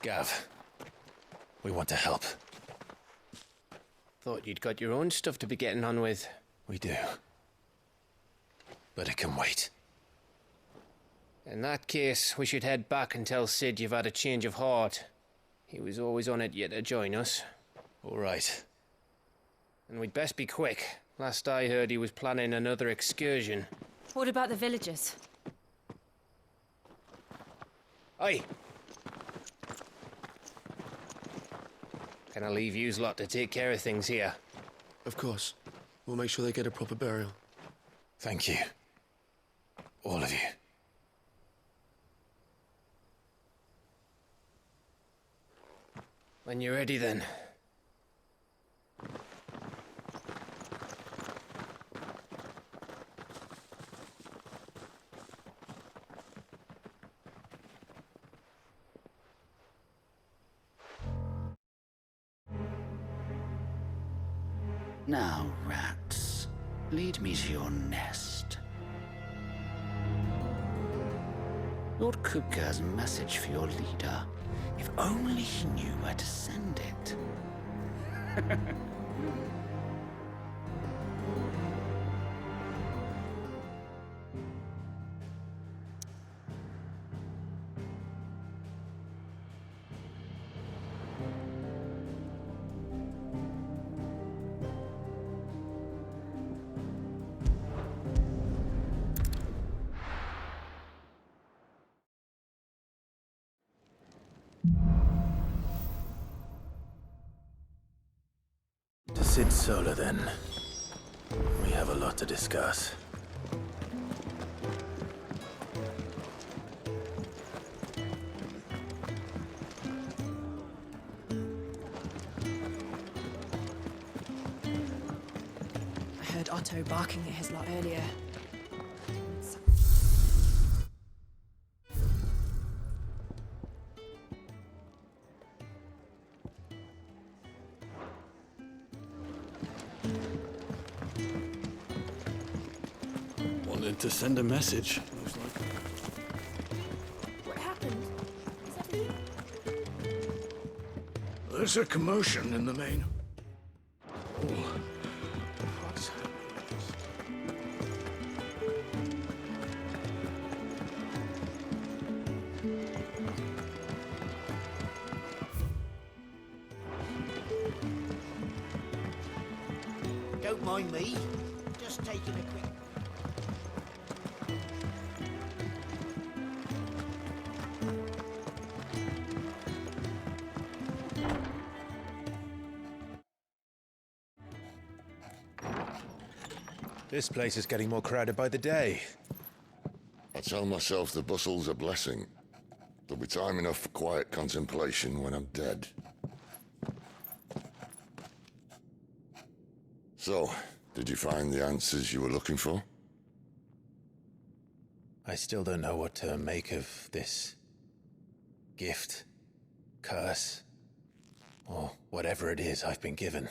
Gav, we want to help. Thought you'd got your own stuff to be getting on with. We do. But it can wait. In that case, we should head back and tell Sid you've had a change of heart. He was always on it yet to join us. All right. And we'd best be quick. Last I heard, he was planning another excursion. What about the villagers? Aye. Can I leave yous lot to take care of things here? Of course. We'll make sure they get a proper burial. Thank you. All of you. When you're ready, then. Now, rats, lead me to your nest. Lord Kupka has a message for your leader. If only he knew where to send it. To Sid Solar, then. We have a lot to discuss. I heard Otto barking at his lot earlier. Wanted to send a message. What happened? Is everything... There's a commotion in the main. Don't mind me. Just taking a quick... This place is getting more crowded by the day. I tell myself the bustle's a blessing. There'll be time enough for quiet contemplation when I'm dead. So, did you find the answers you were looking for? I still don't know what to make of this gift, curse, or whatever it is I've been given.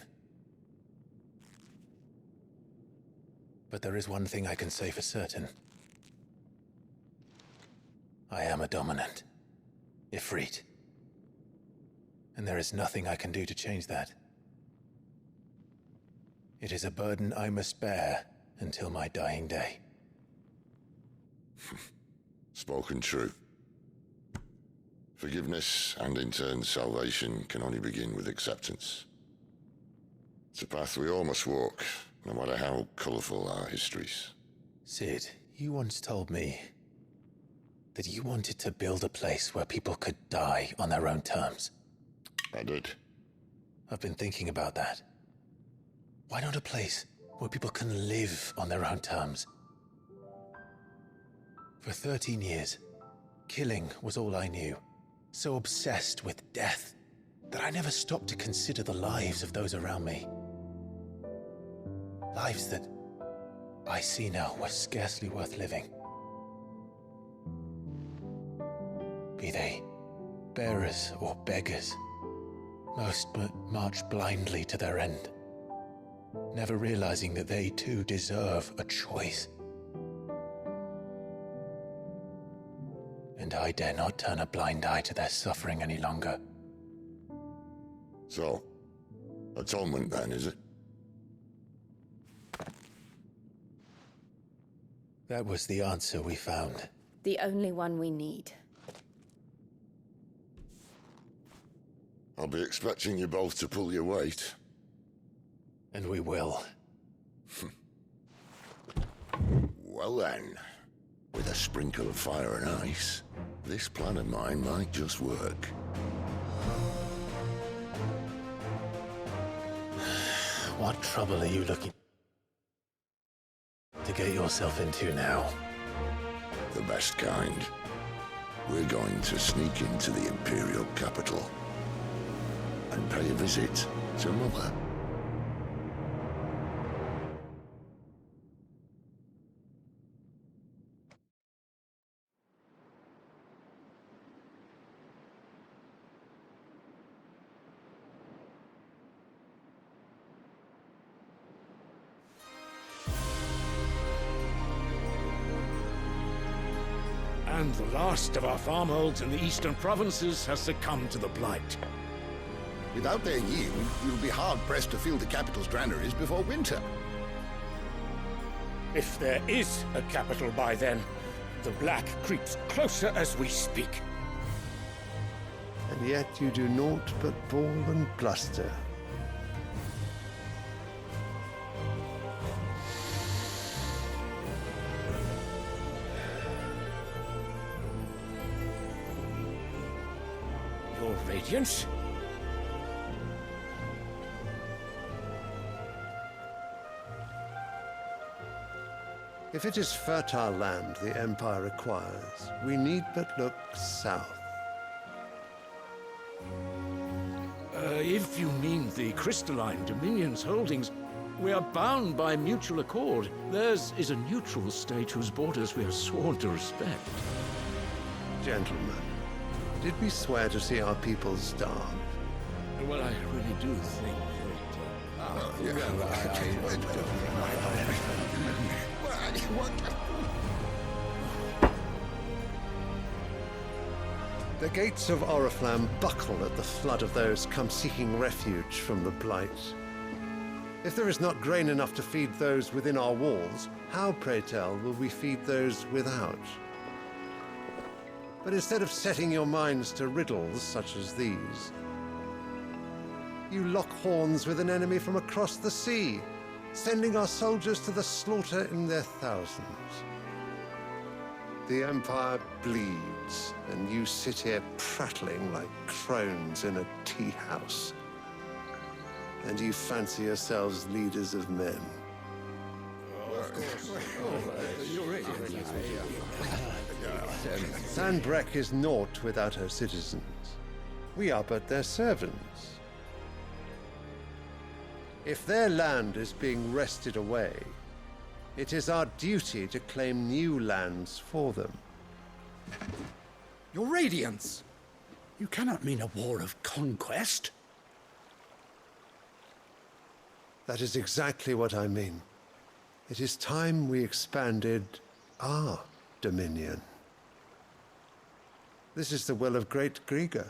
But there is one thing I can say for certain. I am a dominant, Ifrit. And there is nothing I can do to change that. It is a burden I must bear until my dying day. Spoken true. Forgiveness and in turn salvation can only begin with acceptance. It's a path we all must walk, no matter how colourful our histories. Sid, you once told me that you wanted to build a place where people could die on their own terms. I did. I've been thinking about that. Why not a place where people can live on their own terms? For 13 years, killing was all I knew. So obsessed with death that I never stopped to consider the lives of those around me. Lives that I see now were scarcely worth living. Be they bearers or beggars, most march blindly to their end, never realizing that they too deserve a choice. And and I dare not turn a blind eye to their suffering any longer. So, atonement then, is it? That was the answer we found. The only one we need. I'll be expecting you both to pull your weight. And we will. Well then, with a sprinkle of fire and ice, this plan of mine might just work. What trouble are you looking to get yourself into now? The best kind. We're going to sneak into the Imperial capital and pay a visit to Mother. And the last of our farmholds in the eastern provinces has succumbed to the blight. Without their yield, you'll be hard-pressed to fill the capital's granaries before winter. If there is a capital by then, the black creeps closer as we speak. And yet you do naught but bawl and bluster. Your Radiance? If it is fertile land the Empire requires, we need but look south. If you mean the crystalline Dominion's holdings, we are bound by mutual accord. Theirs is a neutral state whose borders we are sworn to respect. Gentlemen, did we swear to see our people starve? Well, I really do think The gates of Oriflamme buckle at the flood of those come seeking refuge from the Blight. If there is not grain enough to feed those within our walls, how, pray tell, will we feed those without? But instead of setting your minds to riddles such as these, you lock horns with an enemy from across the sea, sending our soldiers to the slaughter in their thousands. The Empire bleeds, and you sit here prattling like crones in a tea house. And you fancy yourselves leaders of men. Sanbreque is naught without her citizens. We are but their servants. If their land is being wrested away, it is our duty to claim new lands for them. Your Radiance! You cannot mean a war of conquest. That is exactly what I mean. It is time we expanded our dominion. This is the will of great Grieger.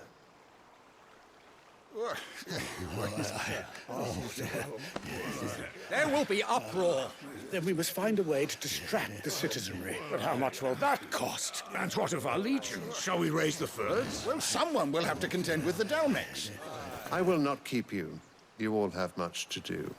There will be uproar. Then we must find a way to distract the citizenry. But how much will that cost? And what of our legions? Shall we raise the furs? Well, someone will have to contend with the Dalmex. I will not keep you. You all have much to do.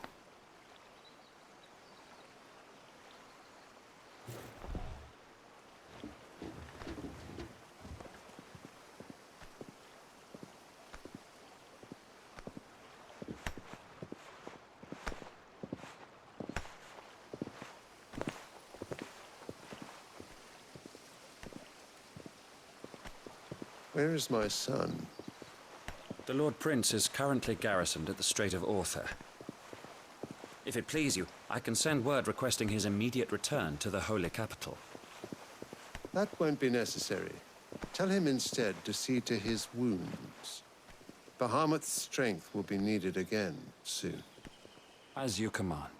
Where is my son? The Lord Prince is currently garrisoned at the Strait of Arthur. If it please you, I can send word requesting his immediate return to the Holy Capital. That won't be necessary. Tell him instead to see to his wounds. Bahamut's strength will be needed again soon. As you command.